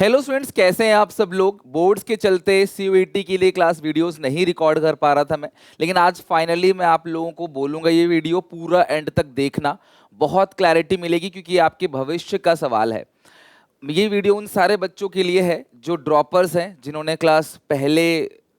Hello students, कैसे हैं आप सब लोग। बोर्ड्स के चलते सीयूईटी के लिए क्लास वीडियोस नहीं रिकॉर्ड कर पा रहा था मैं, लेकिन आज फाइनली मैं आप लोगों को बोलूंगा ये वीडियो पूरा एंड तक देखना। बहुत क्लैरिटी मिलेगी क्योंकि ये आपके भविष्य का सवाल है। ये वीडियो उन सारे बच्चों के लिए है जो ड्रॉपर्स हैं, जिन्होंने क्लास पहले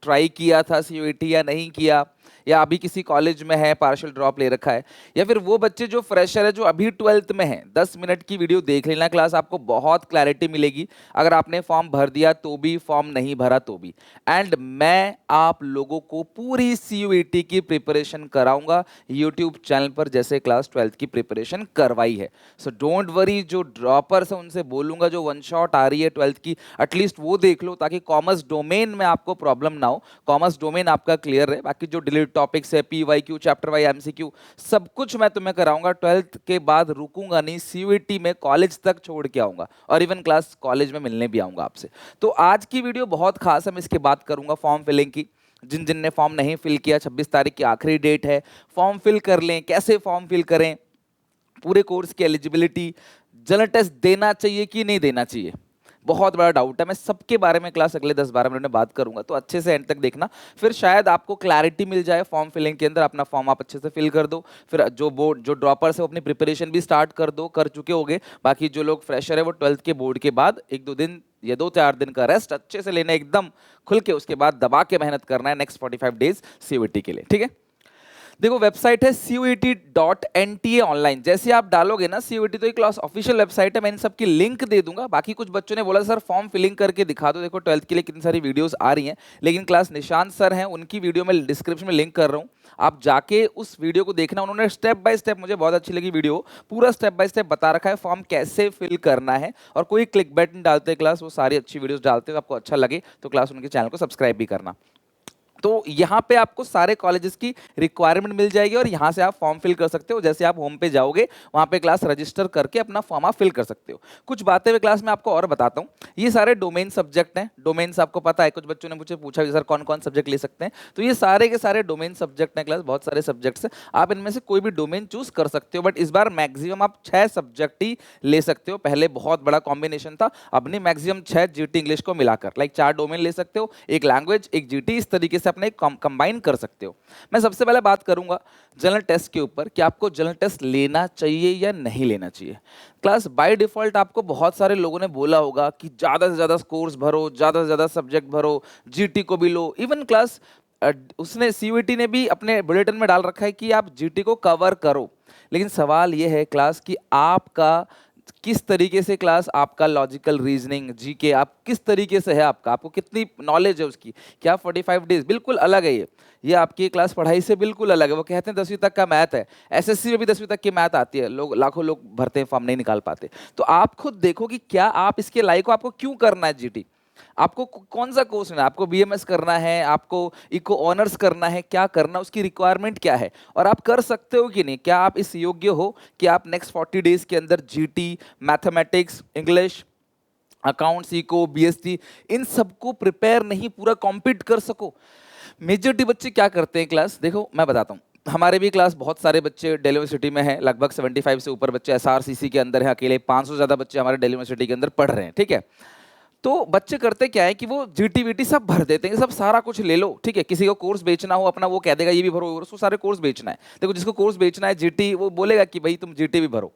ट्राई किया था सीयूईटी या नहीं किया, या अभी किसी कॉलेज में है पार्शियल ड्रॉप ले रखा है, या फिर वो बच्चे जो फ्रेशर है जो अभी 12th में है। 10 मिनट की वीडियो देख लेना क्लास, आपको बहुत क्लैरिटी मिलेगी। अगर आपने फॉर्म भर दिया तो भी, फॉर्म नहीं भरा तो भी। एंड मैं आप लोगों को पूरी सीयूईटी की प्रिपरेशन कराऊंगा यूट्यूब चैनल पर, जैसे क्लास 12th की प्रिपरेशन करवाई है। सो डोंट वरी, जो ड्रॉपर्स है उनसे बोलूंगा जो वन शॉट आ रही है 12th की, एटलीस्ट वो देख लो, ताकि कॉमर्स डोमेन में आपको प्रॉब्लम ना हो। कॉमर्स डोमेन आपका क्लियर है, बाकी जो डिलीट टॉपिक्स है, पीवाईक्यू, चैप्टर वाई एमसीक्यू, सब कुछ मैं तुम्हें कराऊंगा। 12th के बाद रुकूंगा नहीं, सीयूईटी में कॉलेज तक छोड़ के आऊंगा, और इवन क्लास कॉलेज में मिलने भी आऊंगा आपसे। तो आज की वीडियो बहुत खास है, मैं इसके बात करूंगा फॉर्म फिलिंग की। जिन जिन ने फॉर्म नहीं फिल किया, 26 तारीख की आखिरी डेट है, फॉर्म फिल कर लें। कैसे फॉर्म फिल करें, पूरे कोर्स की एलिजिबिलिटी, जनरल टेस्ट देना चाहिए कि नहीं देना चाहिए, बहुत बड़ा डाउट है। मैं सबके बारे में क्लास अगले 10-12 मिनट में बात करूंगा, तो अच्छे से एंड तक देखना। फिर शायद आपको क्लैरिटी मिल जाए फॉर्म फिलिंग के अंदर। अपना फॉर्म आप अच्छे से फिल कर दो, फिर जो ड्रॉपर्स है वो अपनी प्रिपरेशन भी स्टार्ट कर दो, कर चुके होगे। बाकी जो लोग फ्रेशर है वो 12th के बोर्ड के बाद 1-2 दिन या 2-4 दिन का रेस्ट अच्छे से लेना, एकदम खुल के, उसके बाद दबा के मेहनत करना है नेक्स्ट 45 डेज सीयूईटी के लिए, ठीक है। देखो, वेबसाइट है CUET.NTA ऑनलाइन। जैसे आप डालोगे ना CUET, तो एक क्लास ऑफिशियल वेबसाइट है, मैं इन सबकी लिंक दे दूंगा। बाकी कुछ बच्चों ने बोला सर फॉर्म फिलिंग करके दिखा दो। देखो 12th के लिए कितनी सारी वीडियोस आ रही हैं, लेकिन क्लास निशांत सर हैं, उनकी वीडियो में डिस्क्रिप्शन में लिंक कर रहा हूँ, आप जाके उस वीडियो को देखना। उन्होंने स्टेप बाय स्टेप, मुझे बहुत अच्छी लगी वीडियो, पूरा स्टेप बाय स्टेप बता रखा है फॉर्म कैसे फिल करना है। और कोई क्लिक बैट डालते क्लास, वो सारी अच्छी वीडियोस डालते हैं। आपको अच्छा लगे तो क्लास उनके चैनल को सब्सक्राइब भी करना। तो यहाँ पे आपको सारे कॉलेजेस की रिक्वायरमेंट मिल जाएगी, और यहाँ से आप फॉर्म फिल कर सकते हो। जैसे आप होम पे जाओगे, वहाँ पे क्लास रजिस्टर करके अपना फॉर्म आप फिल कर सकते हो। कुछ बातें मैं क्लास में आपको और बताता हूँ। ये सारे डोमेन सब्जेक्ट हैं, डोमेन्स आपको पता है। कुछ बच्चों ने मुझे पूछा कि सर कौन कौन सब्जेक्ट ले सकते हैं, तो ये सारे के सारे डोमेन सब्जेक्ट हैं क्लास, बहुत सारे सब्जेक्ट्स हैं। आप इनमें से कोई भी डोमेन चूज कर सकते हो, बट इस बार मैक्सिमम आप 6 सब्जेक्ट ही ले सकते हो। पहले बहुत बड़ा कॉम्बिनेशन था, अब नहीं, मैक्सिमम 6 जीटी इंग्लिश को मिलाकर, लाइक 4 डोमेन ले सकते हो, एक लैंग्वेज, एक जीटी, इस तरीके से अपने कंबाइन कर सकते हो। मैं सबसे पहले बात करूंगा जनरल टेस्ट के ऊपर कि आपको जनरल टेस्ट लेना चाहिए या नहीं लेना चाहिए। क्लास बाय डिफॉल्ट आपको बहुत सारे लोगों ने बोला होगा कि ज्यादा से ज्यादा स्कोर्स भरो, ज्यादा से ज्यादा सब्जेक्ट भरो, जीटी को भी लो। इवन क्लास उसने सीयूईटी ने भी अपने बुलेटिन में डाल रखा है कि आप जीटी को कवर करो। लेकिन सवाल यह है क्लास कि आपका किस तरीके से, क्लास आपका लॉजिकल रीजनिंग, जीके, आप किस तरीके से है, आपको कितनी नॉलेज है उसकी। क्या 45 डेज बिल्कुल अलग है ये आपकी क्लास पढ़ाई से बिल्कुल अलग है। वो कहते हैं 10वीं तक का मैथ है, एसएससी में भी 10वीं तक की मैथ आती है, लोग लाखों लोग भरते हैं फॉर्म, नहीं निकाल पाते। तो आप खुद देखो कि क्या आप इसके लायक हो, आपको क्यों करना है जीटी, आपको कौन सा कोर्स लेना है, आपको बीएमएस करना है, आपको इको ऑनर्स करना है, क्या करना, उसकी रिक्वायरमेंट क्या है, और आप कर सकते हो कि नहीं। क्या आप इस योग्य हो कि आप नेक्स्ट 40 डेज के अंदर GT, mathematics, English, accounts, eco, BST, इन सबको प्रिपेयर नहीं, पूरा कॉम्पीट कर सको। मेजॉरिटी बच्चे क्या करते हैं क्लास, देखो मैं बताता हूँ। हमारे भी क्लास बहुत सारे बच्चे दिल्ली यूनिवर्सिटी में हैं, लगभग 75 से ऊपर बच्चे एसआरसीसी के अंदर हैं, अकेले 500 ज्यादा बच्चे हमारे दिल्ली यूनिवर्सिटी के अंदर पढ़ रहे हैं, ठीक है। तो बच्चे करते क्या है कि वो जीटी वीटी सब भर देते हैं, सब सारा कुछ ले लो, ठीक है। किसी को कोर्स बेचना हो अपना, वो कह देगा ये भी भरो, उसको सारे कोर्स बेचना है। देखो, जिसको कोर्स बेचना है जीटी, वो बोलेगा कि भाई तुम जीटी भी भरो,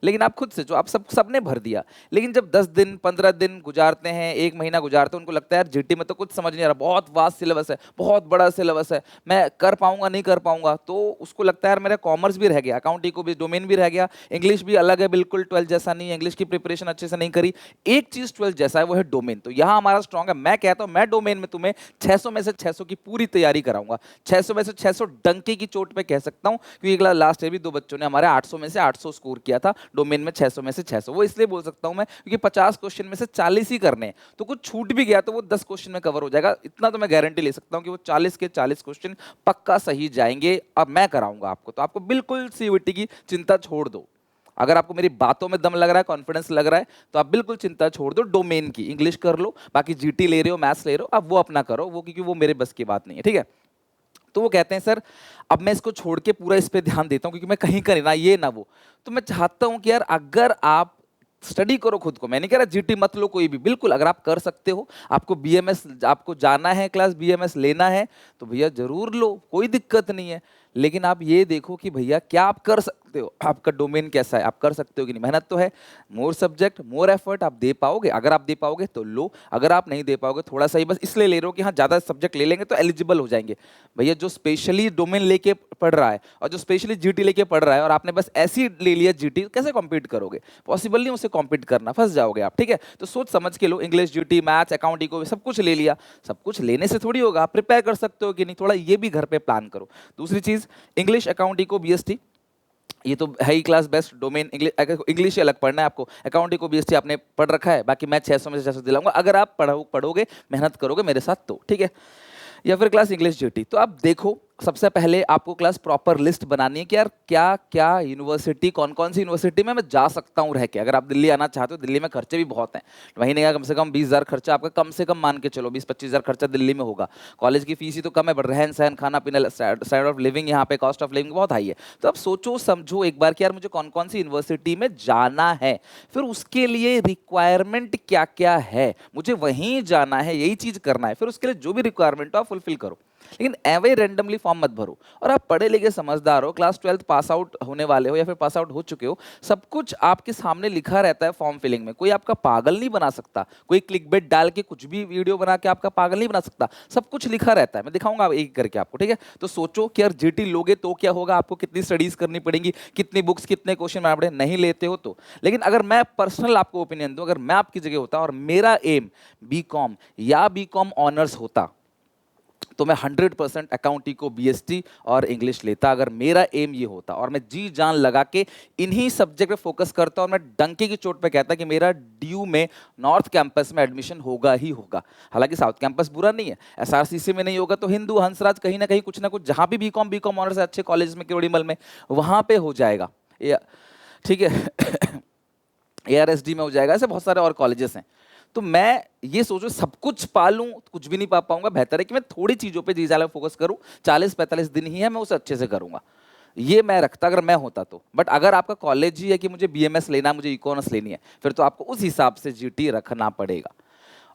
लेकिन आप खुद से जो आप सबने भर दिया। लेकिन जब 10 दिन 15 दिन गुजारते हैं, 1 महीना गुजारते हैं, उनको लगता है यार जीटी में तो कुछ समझ नहीं आ रहा, बहुत वास्ट सिलेबस है, बहुत बड़ा सिलेबस है, मैं कर पाऊंगा नहीं कर पाऊंगा। तो उसको लगता है यार मेरा कॉमर्स भी रह गया, अकाउंटिंग को भी डोमेन भी रह गया, इंग्लिश भी अलग है बिल्कुल, 12 जैसा नहीं है, इंग्लिश की प्रिपरेशन अच्छे से नहीं करी। एक चीज 12 जैसा है, वो है डोमेन। तो यहाँ हमारा स्ट्रॉन्ग है। मैं कहता हूँ मैं डोमेन में तुम्हें 600 में से 600 की पूरी तैयारी कराऊंगा। 600 में से 600 डंके की चोट पे कह सकता हूँ, क्योंकि लास्ट ईयर भी 2 बच्चों ने हमारे 800 में से 800 स्कोर किया था डोमेन में, 600 में से 600। वो इसलिए बोल सकता हूं मैं क्योंकि 50 क्वेश्चन में से 40 ही करने हैं, तो कुछ छूट भी गया तो वो 10 क्वेश्चन में कवर हो जाएगा। इतना तो मैं गारंटी ले सकता हूं कि वो 40 के 40 क्वेश्चन पक्का सही जाएंगे। अब मैं कराऊंगा आपको, तो आपको बिल्कुल सीयूईटी की चिंता छोड़ दो। अगर आपको मेरी बातों में दम लग रहा है, कॉन्फिडेंस लग रहा है, तो आप बिल्कुल चिंता छोड़ दो। डोमेन की इंग्लिश कर लो, बाकी जीटी ले रहे हो, मैथ्स ले रहे हो, अब वो अपना करो, वो क्योंकि वो मेरे बस की बात नहीं है, ठीक है। तो वो कहते हैं सर अब मैं इसको छोड़ के पूरा इस पे ध्यान देता हूं, क्योंकि मैं कहीं करे ना ये ना वो। तो मैं चाहता हूं कि यार अगर आप स्टडी करो खुद को। मैं नहीं कह रहा जीटी मत लो कोई भी, बिल्कुल अगर आप कर सकते हो, आपको बीएमएस, आपको जाना है क्लास बीएमएस लेना है तो भैया जरूर लो, कोई दिक्कत नहीं है। लेकिन आप ये देखो कि भैया क्या आप कर सकते हो, आपका डोमेन कैसा है, आप कर सकते हो कि नहीं। मेहनत तो है, मोर सब्जेक्ट मोर एफर्ट, आप दे पाओगे, अगर आप दे पाओगे तो लो, अगर आप नहीं दे पाओगे थोड़ा सा ही बस इसलिए ले रहे हो कि हाँ ज़्यादा सब्जेक्ट ले लेंगे तो एलिजिबल हो जाएंगे। भैया जो स्पेशली डोमेन लेके पढ़ रहा है और जो स्पेशली जीटी लेके पढ़ रहा है और आपने बस ऐसे ही ले लिया जीटी, कैसे कॉम्पीट करोगे? पॉसिबल नहीं उससे कॉम्पीट करना, फंस जाओगे आप। ठीक है, तो सोच समझ के लो, English GT maths account eco सब कुछ ले लिया, सब कुछ लेने से थोड़ी होगा, आप प्रिपेयर कर सकते हो कि नहीं, थोड़ा ये भी घर पे प्लान करो। दूसरी चीज, इंग्लिश अकाउंट इको बीएसटी, ये तो है ही क्लास बेस्ट डोमेन। इंग्लिश ही अलग पढ़ना है आपको, अकाउंटिंग को बीएसटी आपने पढ़ रखा है, बाकी मैं 600 में से 600 दिलाऊंगा अगर आप पढ़ोगे मेहनत करोगे मेरे साथ तो। ठीक है, या फिर क्लास इंग्लिश जीटी। तो आप देखो, सबसे पहले आपको क्लास प्रॉपर लिस्ट बनानी है कि यार क्या क्या यूनिवर्सिटी, कौन कौन सी यूनिवर्सिटी में मैं जा सकता हूँ रह के। अगर आप दिल्ली आना चाहते हो, दिल्ली में खर्चे भी बहुत हैं, महीने का कम से कम 20,000 खर्चा आपका, कम से कम मान के चलो 20-25,000 खर्चा दिल्ली में होगा। कॉलेज की फीस ही तो कम है, बट रहन सहन खाना पीना स्टैंडर्ड ऑफ लिविंग यहाँ पे कॉस्ट ऑफ लिविंग बहुत हाई है। तो आप सोचो समझो एक बार कि यार मुझे कौन कौन सी यूनिवर्सिटी में जाना है, फिर उसके लिए रिक्वायरमेंट क्या क्या है, मुझे वहीं जाना है, यही चीज़ करना है, फिर उसके लिए जो भी रिक्वायरमेंट हो आप फुलफिल करो। लेकिन एवे रैंडमली फॉर्म मत भरो। और आप पढ़े लिखे समझदार हो, क्लास 12 पास आउट होने वाले हो या फिर पास आउट हो चुके हो, सब कुछ आपके सामने लिखा रहता है फॉर्म फिलिंग में, कोई आपका पागल नहीं बना सकता, कोई क्लिकबेट डाल के कुछ भी वीडियो बना के आपका पागल नहीं बना सकता, सब कुछ लिखा रहता है। मैं दिखाऊंगा एक करके आपको, ठीक है? तो सोचो कि यार जीटी लोगे तो क्या होगा, आपको कितनी स्टडीज करनी पड़ेगी, कितनी बुक्स, कितने क्वेश्चन बनाने पड़े, नहीं लेते हो तो। लेकिन अगर मैं पर्सनल आपको ओपिनियन दूं, अगर मैं आपकी जगह होता और मेरा एम बीकॉम या बीकॉम ऑनर्स होता तो मैं 100% अकाउंट को बीएसटी और इंग्लिश लेता, अगर मेरा एम ये होता, और मैं जी जान लगा के इन्हीं सब्जेक्ट पे फोकस करता और मैं डंके की चोट पे कहता कि मेरा ड्यू में नॉर्थ कैंपस में एडमिशन होगा ही होगा। हालांकि साउथ कैंपस बुरा नहीं है, एसआरसीसी में नहीं होगा तो हिंदू हंसराज कहीं ना कहीं कुछ ना कुछ, जहां भी बीकॉम ऑनर्स अच्छे कॉलेज में, केवड़ीमल में, वहां पे हो जाएगा। ठीक है एआरएसडी में हो जाएगा, ऐसे बहुत सारे और कॉलेजेस हैं। तो मैं ये सोचो सब कुछ पालूं, कुछ भी नहीं पा पाऊंगा, बेहतर है कि मैं थोड़ी चीजों पे जी ज्यादा फोकस करूं, 40-45 दिन ही है, मैं उसे अच्छे से करूंगा, ये मैं रखता अगर मैं होता तो। बट अगर आपका कॉलेज ही है कि मुझे बीएमएस लेना, मुझे इकोनॉमिक्स लेनी है, फिर तो आपको उस हिसाब से जीटी रखना पड़ेगा।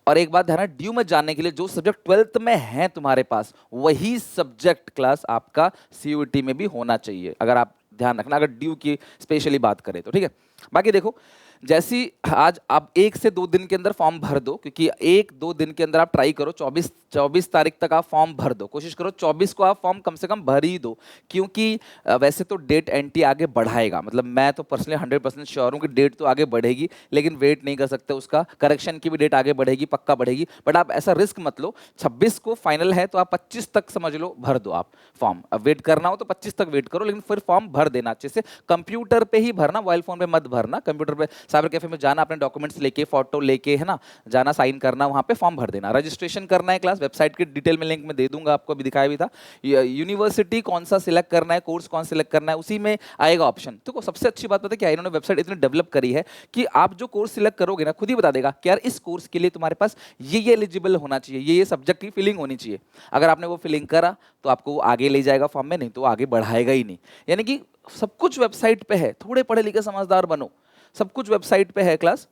और एक बात ध्यान, ड्यू में जाने के लिए जो सब्जेक्ट 12th में है तुम्हारे पास, वही सब्जेक्ट क्लास आपका सीयूईटी में भी होना चाहिए, अगर आप ध्यान रखना, अगर ड्यू की स्पेशली बात करें तो। ठीक है, बाकी देखो, जैसी आज आप 1 से 2 दिन के अंदर फॉर्म भर दो, क्योंकि 1-2 दिन के अंदर आप ट्राई करो, 24 तारीख तक आप फॉर्म भर दो, कोशिश करो 24 को आप फॉर्म कम से कम भर ही दो, क्योंकि वैसे तो डेट एंटी आगे बढ़ाएगा, मतलब मैं तो पर्सनली 100% श्योर हूँ कि डेट तो आगे बढ़ेगी, लेकिन वेट नहीं कर सकते, उसका करेक्शन की भी डेट आगे बढ़ेगी, पक्का बढ़ेगी। बट आप ऐसा रिस्क मत लो, 26 को फाइनल है तो आप 25 तक समझ लो भर दो आप फॉर्म। अब वेट करना हो तो 25 तक वेट करो, लेकिन फिर फॉर्म भर देना अच्छे से, कंप्यूटर पे ही भरना, मोबाइल फोन पे मत भरना, कंप्यूटर पे साइबर कैफे में जाना, अपने डॉक्यूमेंट्स लेके, फोटो लेके, है ना, जाना, साइन करना, वहां पे फॉर्म भर देना। रजिस्ट्रेशन करना है क्लास, वेबसाइट की डिटेल में लिंक में दे दूंगा आपको, अभी दिखाया भी था। यूनिवर्सिटी कौन सा सिलेक्ट करना है, कोर्स कौन सिलेक्ट करना है, उसी में आएगा ऑप्शन। तो सबसे अच्छी बात पता है क्या, इन्होंने वेबसाइट इतनी डेवलप करी है कि आप जो कोर्स सिलेक्ट करोगे ना, खुद ही बता देगा कि यार इस कोर्स के लिए तुम्हारे पास ये एलिजिबल होना चाहिए, ये सब्जेक्ट की फिलिंग होनी चाहिए। अगर आपने वो फिलिंग करा तो आपको वो आगे ले जाएगा फॉर्म में, नहीं तो आगे बढ़ाएगा ही नहीं। यानी कि सब कुछ वेबसाइट पे है, थोड़े पढ़े लिखे समझदार बनो, सब कुछ वेबसाइट पे है क्लास,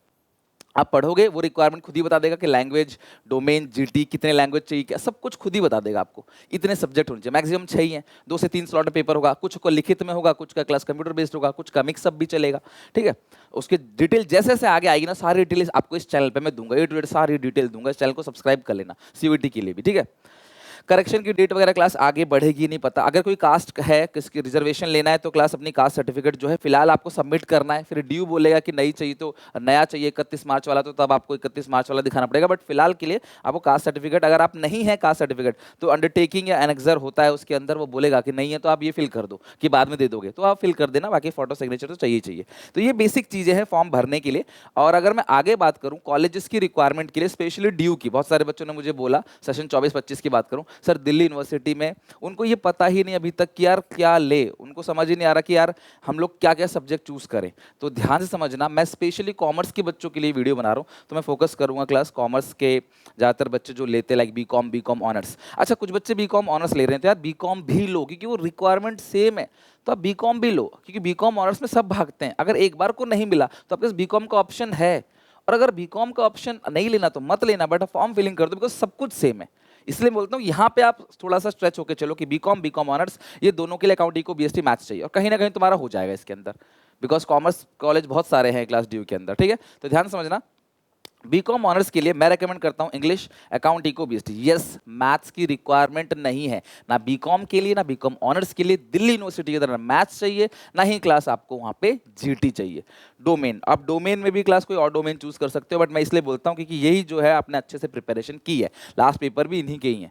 आप पढ़ोगे वो रिक्वायरमेंट खुद ही बता देगा कि लैंग्वेज, डोमेन, जीटी, कितने लैंग्वेज चाहिए, क्या सब कुछ खुद ही बता देगा आपको। इतने सब्जेक्ट होने चाहिए, मैक्सिमम 6 ही हैं, 2 से 3 स्लॉट पेपर होगा, कुछ को लिखित में होगा, कुछ का क्लास कंप्यूटर बेस्ड होगा, कुछ का मिक्सअप भी चलेगा। ठीक है, उसके डिटेल जैसे जैसे आगे आएगी ना, सारी डिटेल आपको इस चैनल पे मैं दूंगा, ए टू जेड सारी डिटेल दूंगा, इस चैनल को सब्सक्राइब कर लेना सीयूईटी के लिए भी। ठीक है, करेक्शन की डेट वगैरह क्लास आगे बढ़ेगी नहीं पता। अगर कोई कास्ट है, किसकी रिजर्वेशन लेना है, तो क्लास अपनी कास्ट सर्टिफिकेट जो है फिलहाल आपको सबमिट करना है, फिर ड्यू बोलेगा कि नहीं चाहिए तो नया चाहिए 31 मार्च वाला, तो तब आपको 31 मार्च वाला दिखाना पड़ेगा। बट फिलहाल के लिए आपको कास्ट सर्टिफिकेट, अगर आप नहीं है कास्ट सर्टिफिकेट तो अंडरटेकिंग या एनेक्सर होता है, उसके अंदर वो बोलेगा कि नहीं है तो आप ये फिल कर दो, कि बाद में दे दोगे तो आप फिल कर देना, बाकी फोटो सिग्नेचर तो चाहिए चाहिए। तो ये बेसिक चीजें हैं फॉर्म भरने के लिए। और अगर मैं आगे बात करूं कॉलेजेस की रिक्वायरमेंट के लिए, स्पेशली ड्यू की, बहुत सारे बच्चों ने मुझे बोला सेशन 24-25 की बात करूं, सर दिल्ली यूनिवर्सिटी में, उनको ये पता ही नहीं अभी तक कि यार क्या ले, उनको समझ ही नहीं आ रहा कि यार हम लोग क्या क्या सब्जेक्ट चूज करें। तो ध्यान से समझना, मैं स्पेशली कॉमर्स के बच्चों के लिए वीडियो बना रहा हूँ, तो मैं फोकस करूंगा क्लास कॉमर्स के ज़्यादातर बच्चे जो लेते हैं, लाइक बी कॉम ऑनर्स। अच्छा, कुछ बच्चे बी कॉम ऑनर्स ले रहे हैं, तो यार बी कॉम भी लो क्योंकि वो रिक्वायरमेंट सेम है, तो आप बीकॉम भी लो क्योंकि बीकॉम ऑनर्स में सब भागते हैं। अगर एक बार को नहीं मिला तो आपके पास बीकॉम का ऑप्शन है, और अगर बीकॉम का ऑप्शन नहीं लेना तो मत लेना, बट फॉर्म फिलिंग कर दो बिकॉज सब कुछ सेम है। इसलिए बोलता हूँ यहाँ पे आप थोड़ा सा स्ट्रेच होकर चलो कि बीकॉम ऑनर्स ये दोनों के लिए अकाउंट इको बीएसटी मैच चाहिए, और कहीं ना कहीं तुम्हारा हो जाएगा इसके अंदर, बिकॉज कॉमर्स कॉलेज बहुत सारे हैं क्लास ड्यू के अंदर, ठीक है। तो ध्यान समझना, बीकॉम ऑनर्स के लिए मैं रेकमेंड करता हूं English, account, eco, BST. Yes, maths की रिक्वायरमेंट नहीं है ना बीकॉम के लिए ना बीकॉम ऑनर्स के लिए। दिल्ली यूनिवर्सिटी की तरह मैथ्स चाहिए ना ही क्लास आपको वहां पे जीटी चाहिए। डोमेन, आप डोमेन में भी क्लास कोई और डोमेन चूज कर सकते हो, बट मैं इसलिए बोलता हूं क्योंकि यही जो है आपने अच्छे से प्रिपरेशन की है, लास्ट पेपर भी इन्हीं के ही है।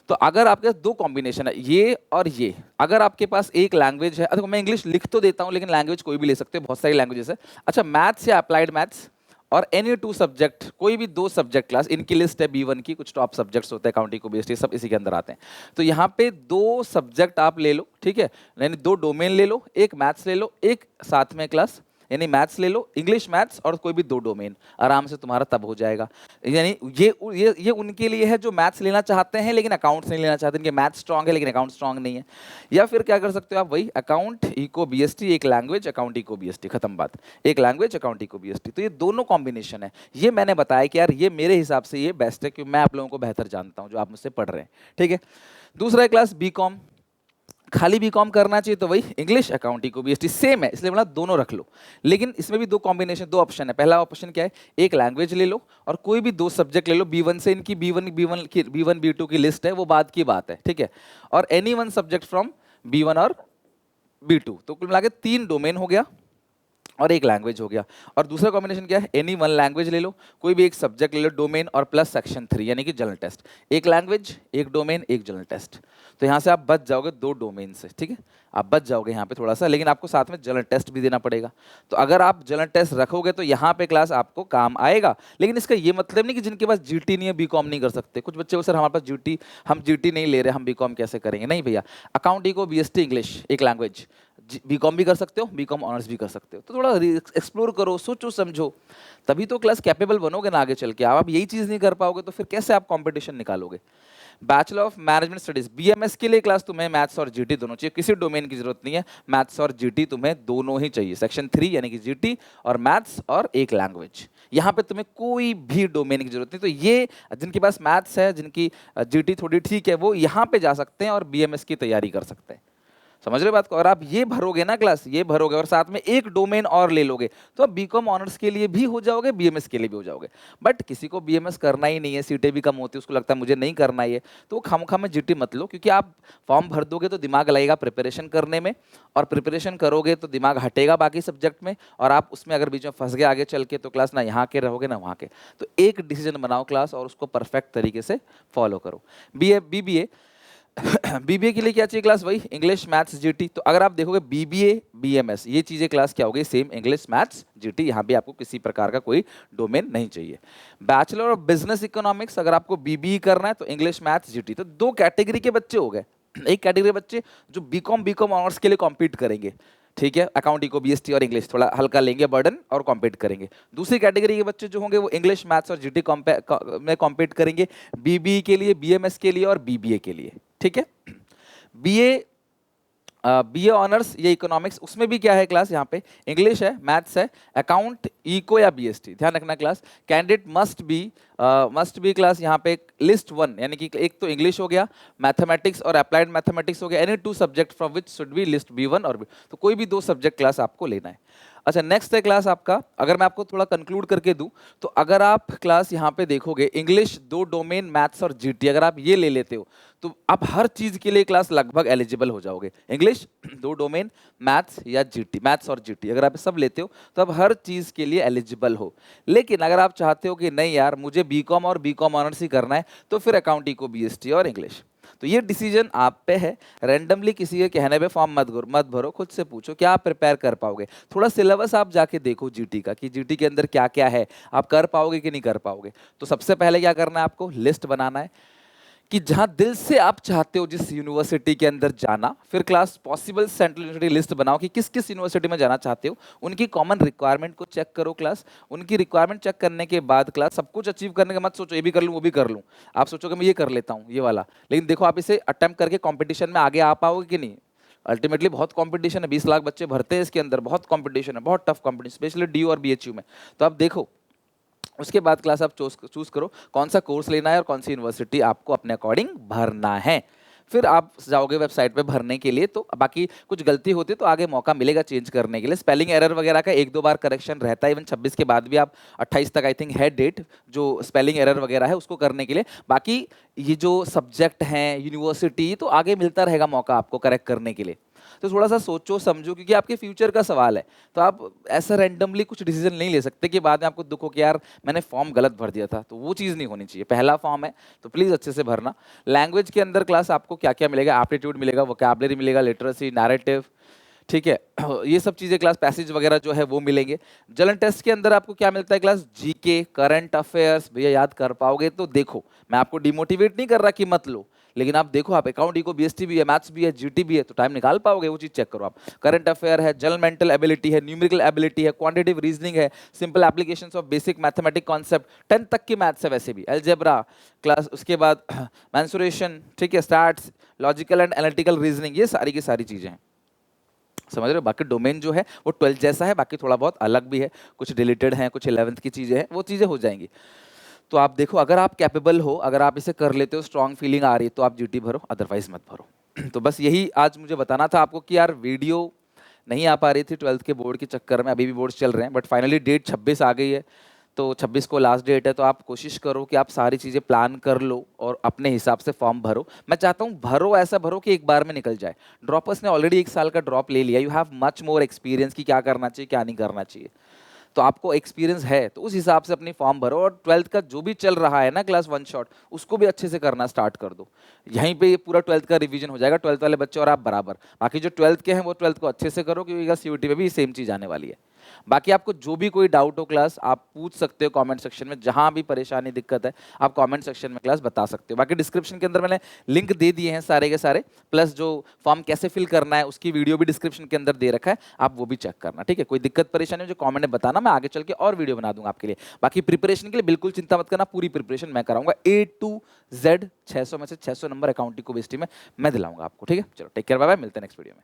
तो अगर आपके पास दो कॉम्बिनेशन है, ये और ये, अगर आपके पास एक लैंग्वेज है, देखो मैं इंग्लिश लिख तो देता हूं लेकिन लैंग्वेज कोई भी ले सकते हो, बहुत सारी लैंग्वेजेस है। अच्छा, मैथ्स या अप्लाइड मैथ्स और एनी टू सब्जेक्ट, कोई भी दो सब्जेक्ट क्लास, इनकी लिस्ट है B1 की, कुछ टॉप सब्जेक्ट्स होते हैं, अकाउंटिंग को बीएसटी सब इसी के अंदर आते हैं। तो यहाँ पे दो सब्जेक्ट आप ले लो, ठीक है, यानी दो डोमेन ले लो, एक मैथ्स ले लो, एक साथ में क्लास, यानी मैथ्स ले लो, इंग्लिश मैथ्स और कोई भी दो डोमेन, आराम से तुम्हारा तब हो जाएगा। यानी ये उनके लिए है जो मैथ्स लेना चाहते हैं लेकिन अकाउंट्स नहीं लेना चाहते, इनके मैथ्स स्ट्रांग है लेकिन अकाउंट स्ट्रांग नहीं है। या फिर क्या कर सकते हो आप, वही अकाउंट इको बीएसटी, एक लैंग्वेज अकाउंट इको बीएसटी, खत्म बात, एक लैंग्वेज अकाउंट इको बीएसटी। तो ये दोनों कॉम्बिनेशन है, ये मैंने बताया कि यार ये मेरे हिसाब से ये बेस्ट है, क्योंकि मैं आप लोगों को बेहतर जानता हूँ जो आप मुझसे पढ़ रहे हैं, ठीक है। दूसरा क्लास बीकॉम, खाली बीकॉम करना चाहिए तो वही English, account, eco, BST same है, इसलिए बोला दोनों रख लो। लेकिन इसमें भी दो कॉम्बिनेशन, दो ऑप्शन है। पहला ऑप्शन क्या है, एक लैंग्वेज ले लो और कोई भी दो सब्जेक्ट ले लो B1 से, इनकी B1 B2 की लिस्ट है, वो बाद की बात है, ठीक है। और any one subject from B1 और B2, तो कुल मिला के तीन डोमेन हो गया और एक लैंग्वेज हो गया। और दूसरा कॉम्बिनेशन क्या है, एनी वन लैंग्वेज ले लो, कोई भी एक सब्जेक्ट ले लो, डोमेन और प्लस सेक्शन 3 यानी कि जनरल टेस्ट, एक लैंग्वेज, एक डोमेन, एक जनरल टेस्ट। तो यहाँ से आप बच जाओगे दो डोमेन से, ठीक है, आप बच जाओगे यहाँ पे थोड़ा सा, लेकिन आपको साथ में जनरल टेस्ट भी देना पड़ेगा। तो अगर आप जनरल टेस्ट रखोगे तो यहाँ पे क्लास आपको काम आएगा। लेकिन इसका ये मतलब नहीं कि जिनके पास जीटी नहीं है बीकॉम नहीं कर सकते। कुछ बच्चे को सर हमारे पास जीटी, हम जीटी नहीं ले रहे, हम बीकॉम कैसे करेंगे? नहीं भैया, अकाउंट, इको, बीएसटी, इंग्लिश, एक लैंग्वेज, बीकॉम भी कर सकते हो, बीकॉम ऑनर्स भी कर सकते हो। तो थोड़ा एक्सप्लोर करो, सोचो समझो, तभी तो क्लास कैपेबल बनोगे ना आगे चल के। आप यही चीज़ नहीं कर पाओगे तो फिर कैसे आप कंपटीशन निकालोगे? Bachelor of management studies BMS के लिए क्लास तुम्हें मैथ्स और जीटी दोनों चाहिए, किसी डोमेन की जरूरत नहीं है, मैथ्स और जीटी तुम्हें दोनों ही चाहिए। सेक्शन 3 यानी कि जीटी और मैथ्स और एक लैंग्वेज, यहाँ पे तुम्हें कोई भी डोमेन की जरूरत नहीं। तो ये जिनके पास मैथ्स है, जिनकी जीटी थोड़ी ठीक है, वो यहाँ पे जा सकते हैं और बीएमएस की तैयारी कर सकते हैं। समझ रहे बात को? और आप ये भरोगे ना क्लास, ये भरोगे और साथ में एक डोमेन और ले लोगे तो आप बीकॉम ऑनर्स के लिए भी हो जाओगे, बीएमएस के लिए भी हो जाओगे। बट किसी को बीएमएस करना ही नहीं है, सीटें भी कम होती है, उसको लगता है मुझे नहीं करना ही है, तो वो खामखा में जीटी मत लो, क्योंकि आप फॉर्म भर दोगे तो दिमाग लगेगा प्रिपरेशन करने में, और प्रिपरेशन करोगे तो दिमाग हटेगा बाकी सब्जेक्ट में, और आप उसमें अगर बीच में फंस गए आगे चल के तो क्लास ना यहाँ के रहोगे ना वहाँ के। तो एक डिसीजन बनाओ क्लास और उसको परफेक्ट तरीके से फॉलो करो। बीबीए बीबीए के लिए क्या चाहिए क्लास? वही इंग्लिश, मैथ्स, जीटी। तो अगर आप देखोगे बीबीए, बीएमएस, ये चीजें क्लास क्या हो गई? Same, English, maths, GT. यहाँ भी आपको किसी प्रकार का कोई डोमेन नहीं चाहिए। बैचलर ऑफ बिजनेस इकोनॉमिक्स, अगर आपको बीबीए करना है तो इंग्लिश, मैथ्स, जीटी। तो दो कैटेगरी के बच्चे हो गए। एक कैटेगरी बच्चे जो बीकॉम ऑनर्स के लिए कॉम्पीट करेंगे, ठीक है, अकाउंट, इको, बीएसटी और इंग्लिश थोड़ा हल्का लेंगे बर्डन और कॉम्पीट करेंगे। दूसरी कैटेगरी के बच्चे जो होंगे वो इंग्लिश, मैथ्स और जीटी में कॉम्पीट करेंगे, बीबीए के लिए, बीएमएस के लिए और बीबीए के लिए, ठीक है। बीए ऑनर्स ये इकोनॉमिक्स, उसमें भी क्या है क्लास? यहाँ पे इंग्लिश है, मैथ्स है, अकाउंट, इको या बीएसटी। ध्यान रखना class, candidate must be class यहाँ पे लिस्ट 1, यानी कि एक तो इंग्लिश हो गया, मैथमेटिक्स और अप्लाइड मैथमेटिक्स हो गया, any two subject from which should be list B1 और तो कोई भी दो सब्जेक्ट क्लास आपको लेना है। अच्छा, नेक्स्ट है क्लास आपका, अगर मैं आपको थोड़ा कंक्लूड करके दूं तो अगर आप क्लास यहाँ पे देखोगे, इंग्लिश, दो डोमेन, मैथ्स और जीटी, अगर आप ये ले लेते हो तो आप हर चीज के लिए क्लास लगभग एलिजिबल हो जाओगे। इंग्लिश, दो डोमेन, मैथ्स या जीटी, मैथ्स और जीटी, अगर आप सब लेते हो तो आप हर चीज के लिए एलिजिबल हो। लेकिन अगर आप चाहते हो कि नहीं यार मुझे बीकॉम और बीकॉम ऑनर्स ही करना है, तो फिर अकाउंट, इको, बीएसटी और इंग्लिश। तो ये डिसीजन आप पे है, रैंडमली किसी के कहने पे फॉर्म मत भरो, खुद से पूछो क्या आप प्रिपेयर कर पाओगे। थोड़ा सिलेबस आप जाके देखो जीटी का, कि जीटी के अंदर क्या क्या है, आप कर पाओगे कि नहीं कर पाओगे। तो सबसे पहले क्या करना है आपको? लिस्ट बनाना है कि जहां दिल से आप चाहते हो जिस यूनिवर्सिटी के अंदर जाना, फिर class possible central university list बनाओ कि किस किस यूनिवर्सिटी में जाना चाहते हो, उनकी कॉमन रिक्वायरमेंट को चेक करो क्लास। उनकी रिक्वायरमेंट चेक करने के बाद क्लास सब कुछ अचीव करने के मत सोचो ये भी कर लूँ वो भी कर लूँ। आप सोचोगे मैं ये कर लेता हूँ ये वाला, लेकिन देखो आप इसे अटेम्प्ट करके कॉम्पिटिशन में आगे आ पाओगे कि नहीं। अल्टीमेटली बहुत कंपटीशन है, 20 लाख बच्चे भरते हैं इसके अंदर, बहुत कंपटीशन है, बहुत टफ कंपटीशन, स्पेशली डी और बीएचयू में। तो आप देखो उसके बाद क्लास आप चूज करो कौन सा कोर्स लेना है और कौन सी यूनिवर्सिटी आपको अपने अकॉर्डिंग भरना है। फिर आप जाओगे वेबसाइट पे भरने के लिए, तो बाकी कुछ गलती होती है तो आगे मौका मिलेगा चेंज करने के लिए। स्पेलिंग एरर वगैरह का एक दो बार करेक्शन रहता है, इवन 26 के बाद भी आप 28 तक आई थिंक है डेट जो स्पेलिंग एरर वगैरह है उसको करने के लिए। बाकी ये जो सब्जेक्ट हैं यूनिवर्सिटी तो आगे मिलता रहेगा मौका आपको करेक्ट करने के लिए। तो थोड़ा सा सोचो समझो क्योंकि आपके फ्यूचर का सवाल है, तो आप ऐसा रैंडमली कुछ डिसीजन नहीं ले सकते कि बाद में आपको दुख हो कि यार मैंने फॉर्म गलत भर दिया था। तो वो चीज़ नहीं होनी चाहिए, पहला फॉर्म है तो प्लीज़ अच्छे से भरना। लैंग्वेज के अंदर क्लास आपको क्या क्या मिलेगा, एप्टीट्यूड मिलेगा, वोकैबुलरी मिलेगा, लिटरेसी, नैरेटिव, ठीक है ये सब चीज़ें क्लास, पैसेज वगैरह जो है वो मिलेंगे। जलन टेस्ट के अंदर आपको क्या मिलता है क्लास, जीके, करंट अफेयर्स। भैया याद कर पाओगे तो देखो, मैं आपको डिमोटिवेट नहीं कर रहा कि मत लो, लेकिन आप देखो आप अकाउंट इको बीएसटी भी है, मैथ्स भी है, जीटी भी है, तो टाइम निकाल पाओगे, वो चीज़ चेक करो आप। करंट अफेयर है, जनरल मेंटल एबिलिटी है, न्यूमेरिकल एबिलिटी है, क्वांटिटेटिव रीजनिंग है, simple applications of basic mathematic concept, 10 तक की मैथ्स है वैसे भी, अलजेब्रा क्लास, उसके बाद मेंसुरेशन, ठीक है, stats, logical and analytical reasoning, ये सारी की सारी चीज़ें हैं, समझ रहे हो। बाकी डोमेन जो है वो 12th जैसा है, बाकी थोड़ा बहुत अलग भी है, कुछ रिलेटेड है, कुछ 11th की चीज़ें हैं, वो चीज़ें हो जाएंगी। तो आप देखो अगर आप कैपेबल हो, अगर आप इसे कर लेते हो, स्ट्रांग फीलिंग आ रही है तो आप जीटी भरो, अदरवाइज मत भरो। तो बस यही आज मुझे बताना था आपको कि यार वीडियो नहीं आ पा रही थी 12th के बोर्ड के चक्कर में, अभी भी बोर्ड्स चल रहे हैं, बट फाइनली डेट 26 आ गई है, तो 26 को लास्ट डेट है। तो आप कोशिश करो कि आप सारी चीज़ें प्लान कर लो और अपने हिसाब से फॉर्म भरो। मैं चाहता हूँ भरो, ऐसा भरो कि एक बार में निकल जाए। ड्रॉपर्स ने ऑलरेडी 1 साल का ड्रॉप ले लिया, you have much more experience कि क्या करना चाहिए क्या नहीं करना चाहिए, तो आपको एक्सपीरियंस है, तो उस हिसाब से अपनी फॉर्म भरो। और 12th का जो भी चल रहा है ना क्लास 1 शॉट, उसको भी अच्छे से करना स्टार्ट कर दो। यहीं पे ये पूरा 12th का रिवीजन हो जाएगा, 12th वाले बच्चे और आप बराबर। बाकी जो 12th के हैं वो 12th को अच्छे से करो, क्योंकि सीयूटी में भी सेम चीज़ आने वाली है। बाकी आपको जो भी कोई डाउट हो क्लास, आप पूछ सकते हो कमेंट सेक्शन में, जहां भी परेशानी दिक्कत है आप कमेंट सेक्शन में क्लास बता सकते हो। बाकी डिस्क्रिप्शन के अंदर मैंने लिंक दे दिए हैं सारे के सारे, प्लस जो फॉर्म कैसे फिल करना है उसकी वीडियो भी डिस्क्रिप्शन के अंदर दे रखा है, आप वो भी चेक करना, ठीक है। कोई दिक्कत परेशानी हो जो कमेंट में बताना, मैं आगे चल के और वीडियो बना दूंगा आपके लिए। बाकी प्रिपरेशन के लिए बिल्कुल चिंता मत करना, पूरी प्रिपरेशन मैं कराऊंगा A to Z, 600 में से 600 नंबर अकाउंटिंग को बेस्टी में मैं दिलाऊंगा आपको, ठीक है। चलो टेक केयर, बाय बाय, मिलते हैं नेक्स्ट वीडियो में।